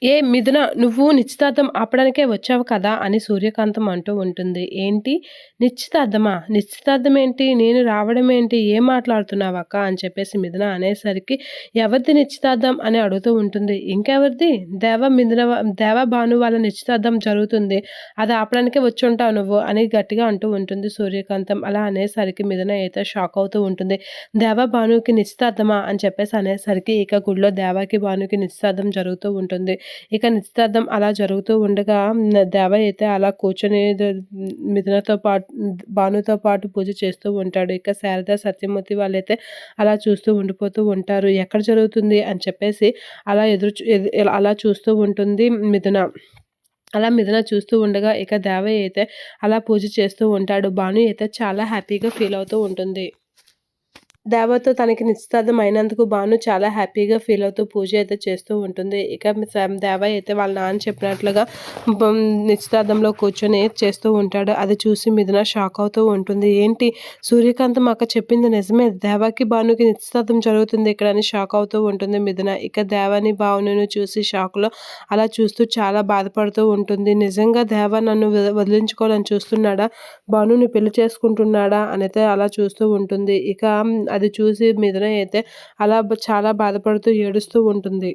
ఏ మిథున నువ్వు నిశ్చితార్థం ఆపడానికే వచ్చావు కదా అని సూర్యకాంతం అంటూ ఉంటుంది. ఏంటి నిశ్చితార్థమా? నిశ్చితార్థం ఏంటి? నేను రావడం ఏంటి? ఏం మాట్లాడుతున్నావక్క? అని చెప్పేసి మిథున అనేసరికి ఎవరిది నిశ్చితార్థం అని అడుగుతూ ఉంటుంది. ఇంకెవరిది? దేవ భాను వాళ్ళ నిశ్చితార్థం జరుగుతుంది. అది ఆపడానికే వచ్చుంటావు నువ్వు అని గట్టిగా అంటూ ఉంటుంది సూర్యకాంతం. అలా అనేసరికి మిథున అయితే షాక్ అవుతూ ఉంటుంది. దేవ భానుకి నిశ్చితార్థమా? అని చెప్పేసి అనేసరికి ఇక గుడిలో దేవాకి భానుకి నిశ్చితార్థం జరుగుతూ ఉంటుంది. ఇక నిశ్చితార్థం అలా జరుగుతూ ఉండగా దేవ అయితే అలా కూర్చొని మిథునతో పాటు భానుతో పాటు పూజ చేస్తూ ఉంటాడు. ఇక శారద సత్యమూర్తి వాళ్ళైతే అలా చూస్తూ ఉండిపోతూ ఉంటారు. ఎక్కడ జరుగుతుంది అని చెప్పేసి అలా అలా చూస్తూ ఉంటుంది మిథున. అలా మిథున చూస్తూ ఉండగా ఇక దేవయ్య అయితే అలా పూజ చేస్తూ ఉంటాడు. భాను అయితే చాలా హ్యాపీగా ఫీల్ అవుతూ ఉంటుంది. దేవతో తనకి నిశ్చితార్థం అయినందుకు భాను చాలా హ్యాపీగా ఫీల్ అవుతూ పూజ అయితే చేస్తూ ఉంటుంది. ఇక దేవ అయితే వాళ్ళ నాన్న చెప్పినట్లుగా నిశ్చితార్థంలో కూర్చొని చేస్తూ ఉంటాడు. అది చూసి మిథున షాక్ అవుతూ ఉంటుంది. ఏంటి సూర్యకాంతం అక్క చెప్పింది నిజమే, దేవాకి భానుకి నిశ్చితార్థం జరుగుతుంది ఇక్కడ అని షాక్ అవుతూ ఉంటుంది మిథున. ఇక దేవాని భావనను చూసి షాక్లో అలా చూస్తూ చాలా బాధపడుతూ ఉంటుంది. నిజంగా దేవ నన్ను వదిలించుకోవాలని చూస్తున్నాడా, భానుని పెళ్లి చేసుకుంటున్నాడా అనైతే అలా చూస్తూ ఉంటుంది. ఇక అది చూసి మిథున అయితే అలా చాలా బాధపడుతూ ఏడుస్తూ ఉంటుంది.